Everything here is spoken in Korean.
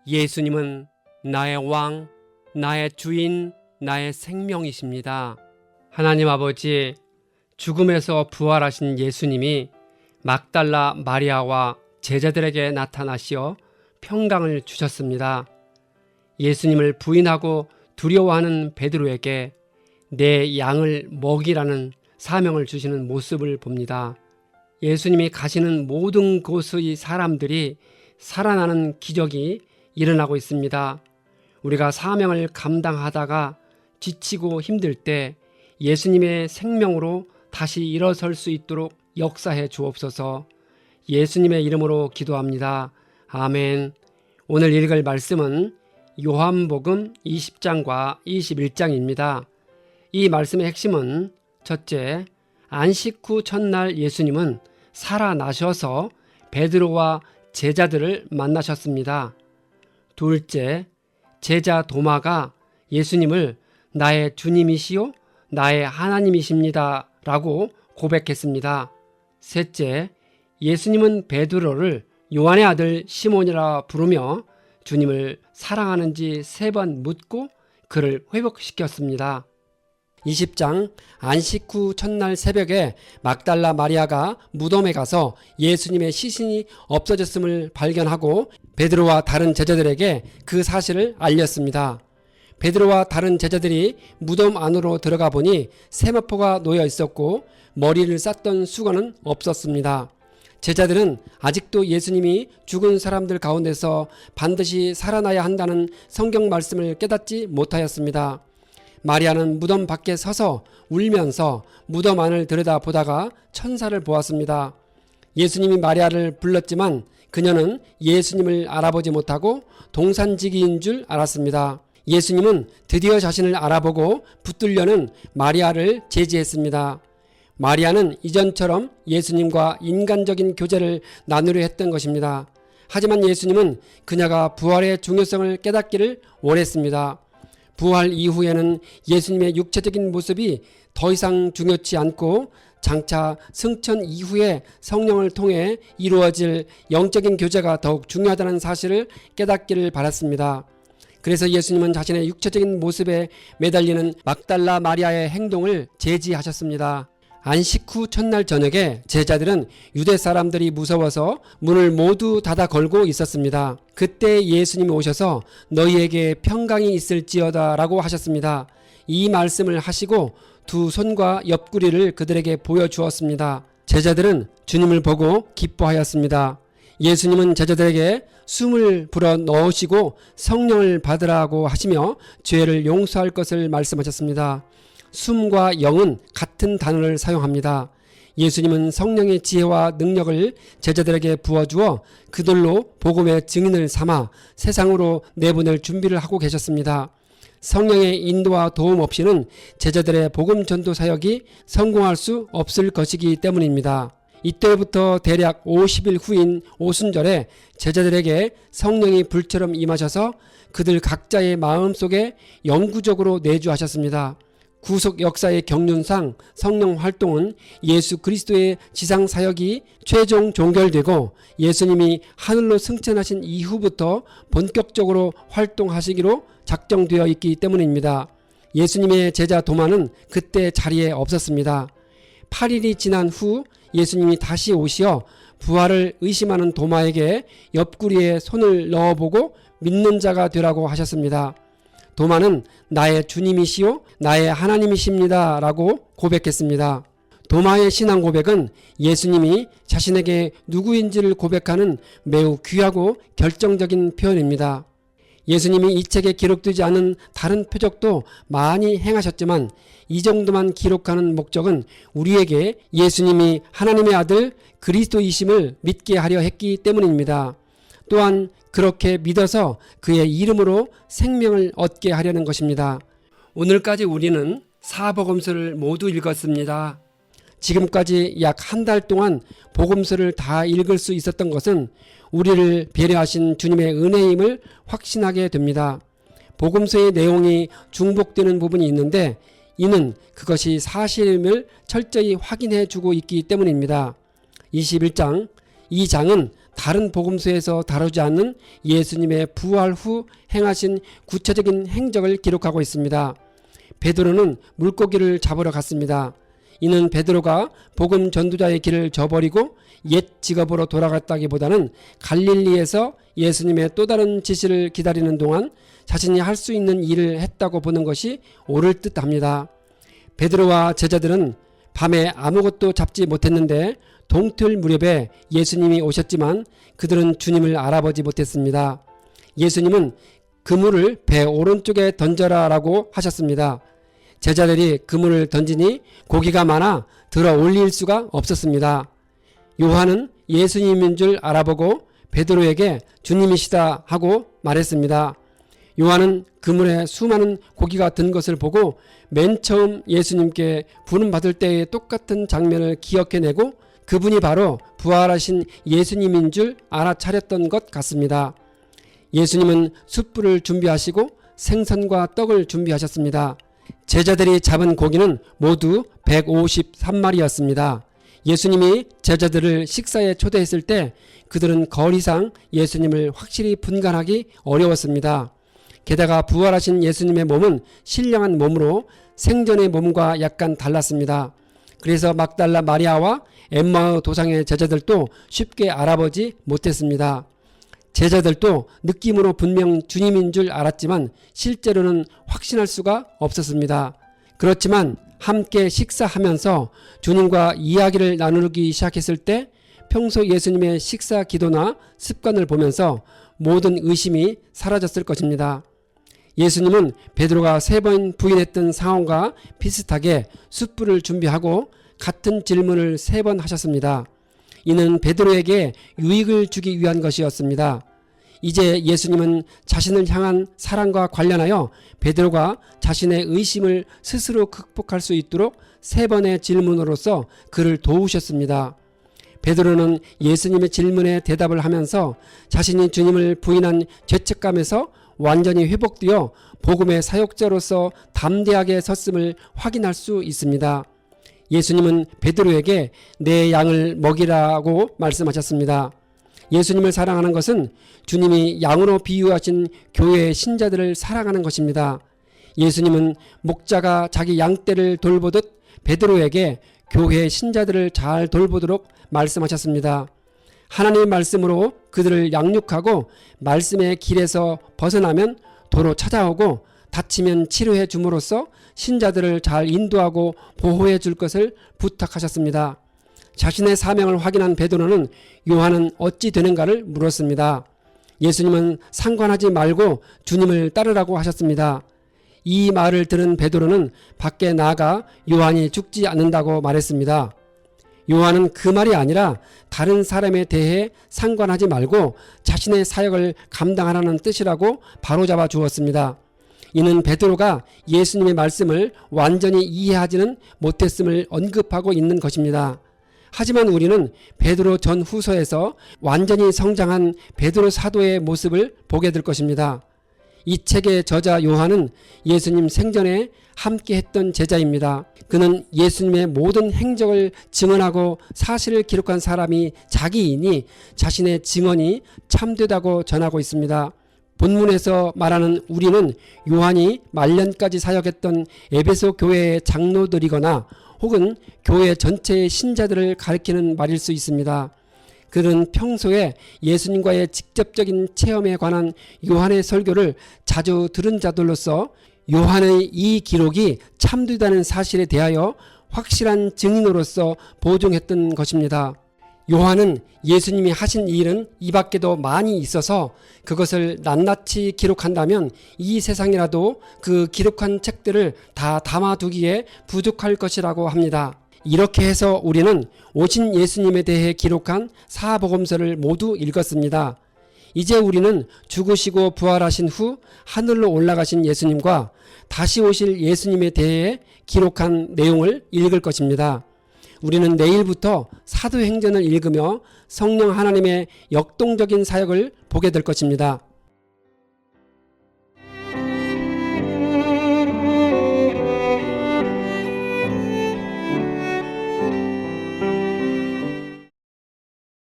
예수님은 나의 왕, 나의 주인, 나의 생명이십니다. 하나님 아버지, 죽음에서 부활하신 예수님이 막달라 마리아와 제자들에게 나타나시어 평강을 주셨습니다. 예수님을 부인하고 두려워하는 베드로에게 내 양을 먹이라는 사명을 주시는 모습을 봅니다. 예수님이 가시는 모든 곳의 사람들이 살아나는 기적이 일어나고 있습니다. 우리가 사명을 감당하다가 지치고 힘들 때 예수님의 생명으로 다시 일어설 수 있도록 역사해 주옵소서. 예수님의 이름으로 기도합니다. 아멘. 오늘 읽을 말씀은 요한복음 20장과 21장입니다. 이 말씀의 핵심은 첫째, 안식 후 첫날 예수님은 살아나셔서 베드로와 제자들을 만나셨습니다. 둘째, 제자 도마가 예수님을 나의 주님이시요 나의 하나님이십니다 라고 고백했습니다. 셋째, 예수님은 베드로를 요한의 아들 시몬이라 부르며 주님을 사랑하는지 3번 묻고 그를 회복시켰습니다. 20장 안식 후 첫날 새벽에 막달라 마리아가 무덤에 가서 예수님의 시신이 없어졌음을 발견하고 베드로와 다른 제자들에게 그 사실을 알렸습니다. 베드로와 다른 제자들이 무덤 안으로 들어가 보니 세마포가 놓여 있었고 머리를 쌌던 수건은 없었습니다. 제자들은 아직도 예수님이 죽은 사람들 가운데서 반드시 살아나야 한다는 성경 말씀을 깨닫지 못하였습니다. 마리아는 무덤 밖에 서서 울면서 무덤 안을 들여다보다가 천사를 보았습니다. 예수님이 마리아를 불렀지만 그녀는 예수님을 알아보지 못하고 동산지기인 줄 알았습니다. 예수님은 드디어 자신을 알아보고 붙들려는 마리아를 제지했습니다. 마리아는 이전처럼 예수님과 인간적인 교제를 나누려 했던 것입니다. 하지만 예수님은 그녀가 부활의 중요성을 깨닫기를 원했습니다. 부활 이후에는 예수님의 육체적인 모습이 더 이상 중요치 않고 장차 승천 이후에 성령을 통해 이루어질 영적인 교제가 더욱 중요하다는 사실을 깨닫기를 바랐습니다. 그래서 예수님은 자신의 육체적인 모습에 매달리는 막달라 마리아의 행동을 제지하셨습니다. 안식 후 첫날 저녁에 제자들은 유대 사람들이 무서워서 문을 모두 닫아 걸고 있었습니다. 그때 예수님이 오셔서 너희에게 평강이 있을지어다 라고 하셨습니다. 이 말씀을 하시고 두 손과 옆구리를 그들에게 보여주었습니다. 제자들은 주님을 보고 기뻐하였습니다. 예수님은 제자들에게 숨을 불어 넣으시고 성령을 받으라고 하시며 죄를 용서할 것을 말씀하셨습니다. 숨과 영은 같은 단어를 사용합니다. 예수님은 성령의 지혜와 능력을 제자들에게 부어주어 그들로 복음의 증인을 삼아 세상으로 내보낼 준비를 하고 계셨습니다. 성령의 인도와 도움 없이는 제자들의 복음 전도 사역이 성공할 수 없을 것이기 때문입니다. 이때부터 대략 50일 후인 오순절에 제자들에게 성령이 불처럼 임하셔서 그들 각자의 마음속에 영구적으로 내주하셨습니다. 구속 역사의 경륜상 성령 활동은 예수 그리스도의 지상 사역이 최종 종결되고 예수님이 하늘로 승천하신 이후부터 본격적으로 활동하시기로 작정되어 있기 때문입니다. 예수님의 제자 도마는 그때 자리에 없었습니다. 8일이 지난 후 예수님이 다시 오시어 부활을 의심하는 도마에게 옆구리에 손을 넣어보고 믿는 자가 되라고 하셨습니다. 도마는 나의 주님이시요 나의 하나님이십니다 라고 고백했습니다. 도마의 신앙 고백은 예수님이 자신에게 누구인지를 고백하는 매우 귀하고 결정적인 표현입니다. 예수님이 이 책에 기록되지 않은 다른 표적도 많이 행하셨지만 이 정도만 기록하는 목적은 우리에게 예수님이 하나님의 아들 그리스도이심을 믿게 하려 했기 때문입니다. 또한 그렇게 믿어서 그의 이름으로 생명을 얻게 하려는 것입니다. 오늘까지 우리는 사복음서를 모두 읽었습니다. 지금까지 약 한 달 동안 복음서를 다 읽을 수 있었던 것은 우리를 배려하신 주님의 은혜임을 확신하게 됩니다. 복음서의 내용이 중복되는 부분이 있는데 이는 그것이 사실임을 철저히 확인해 주고 있기 때문입니다. 21장 이 장은 다른 복음서에서 다루지 않는 예수님의 부활 후 행하신 구체적인 행적을 기록하고 있습니다. 베드로는 물고기를 잡으러 갔습니다. 이는 베드로가 복음 전도자의 길을 저버리고 옛 직업으로 돌아갔다기보다는 갈릴리에서 예수님의 또 다른 지시를 기다리는 동안 자신이 할 수 있는 일을 했다고 보는 것이 옳을 듯합니다. 베드로와 제자들은 밤에 아무것도 잡지 못했는데 동틀 무렵에 예수님이 오셨지만 그들은 주님을 알아보지 못했습니다. 예수님은 그물을 배 오른쪽에 던져라 라고 하셨습니다. 제자들이 그물을 던지니 고기가 많아 들어 올릴 수가 없었습니다. 요한은 예수님인 줄 알아보고 베드로에게 주님이시다 하고 말했습니다. 요한은 그물에 수많은 고기가 든 것을 보고 맨 처음 예수님께 부름 받을 때의 똑같은 장면을 기억해내고 그분이 바로 부활하신 예수님인 줄 알아차렸던 것 같습니다. 예수님은 숯불을 준비하시고 생선과 떡을 준비하셨습니다. 제자들이 잡은 고기는 모두 153마리였습니다. 예수님이 제자들을 식사에 초대했을 때 그들은 거리상 예수님을 확실히 분간하기 어려웠습니다. 게다가 부활하신 예수님의 몸은 신령한 몸으로 생전의 몸과 약간 달랐습니다. 그래서 막달라 마리아와 엠마오 도상의 제자들도 쉽게 알아보지 못했습니다. 제자들도 느낌으로 분명 주님인 줄 알았지만 실제로는 확신할 수가 없었습니다. 그렇지만 함께 식사하면서 주님과 이야기를 나누기 시작했을 때 평소 예수님의 식사 기도나 습관을 보면서 모든 의심이 사라졌을 것입니다. 예수님은 베드로가 3번 부인했던 상황과 비슷하게 숯불을 준비하고 같은 질문을 3번 하셨습니다. 이는 베드로에게 유익을 주기 위한 것이었습니다. 이제 예수님은 자신을 향한 사랑과 관련하여 베드로가 자신의 의심을 스스로 극복할 수 있도록 3번의 질문으로서 그를 도우셨습니다. 베드로는 예수님의 질문에 대답을 하면서 자신이 주님을 부인한 죄책감에서 완전히 회복되어 복음의 사역자로서 담대하게 섰음을 확인할 수 있습니다. 예수님은 베드로에게 내 양을 먹이라고 말씀하셨습니다. 예수님을 사랑하는 것은 주님이 양으로 비유하신 교회의 신자들을 사랑하는 것입니다. 예수님은 목자가 자기 양떼를 돌보듯 베드로에게 교회의 신자들을 잘 돌보도록 말씀하셨습니다. 하나님의 말씀으로 그들을 양육하고 말씀의 길에서 벗어나면 도로 찾아오고 다치면 치료해 줌으로써 신자들을 잘 인도하고 보호해 줄 것을 부탁하셨습니다. 자신의 사명을 확인한 베드로는 요한은 어찌 되는가를 물었습니다. 예수님은 상관하지 말고 주님을 따르라고 하셨습니다. 이 말을 들은 베드로는 밖에 나가 요한이 죽지 않는다고 말했습니다. 요한은 그 말이 아니라 다른 사람에 대해 상관하지 말고 자신의 사역을 감당하라는 뜻이라고 바로잡아 주었습니다. 이는 베드로가 예수님의 말씀을 완전히 이해하지는 못했음을 언급하고 있는 것입니다. 하지만 우리는 베드로 전후서에서 완전히 성장한 베드로 사도의 모습을 보게 될 것입니다. 이 책의 저자 요한은 예수님 생전에 함께 했던 제자입니다. 그는 예수님의 모든 행적을 증언하고 사실을 기록한 사람이 자기이니 자신의 증언이 참되다고 전하고 있습니다. 본문에서 말하는 우리는 요한이 말년까지 사역했던 에베소 교회의 장로들이거나 혹은 교회 전체의 신자들을 가리키는 말일 수 있습니다. 그는 평소에 예수님과의 직접적인 체험에 관한 요한의 설교를 자주 들은 자들로서 요한의 이 기록이 참되다는 사실에 대하여 확실한 증인으로서 보증했던 것입니다. 요한은 예수님이 하신 일은 이 밖에도 많이 있어서 그것을 낱낱이 기록한다면 이 세상이라도 그 기록한 책들을 다 담아두기에 부족할 것이라고 합니다. 이렇게 해서 우리는 오신 예수님에 대해 기록한 사복음서를 모두 읽었습니다. 이제 우리는 죽으시고 부활하신 후 하늘로 올라가신 예수님과 다시 오실 예수님에 대해 기록한 내용을 읽을 것입니다. 우리는 내일부터 사도행전을 읽으며 성령 하나님의 역동적인 사역을 보게 될 것입니다.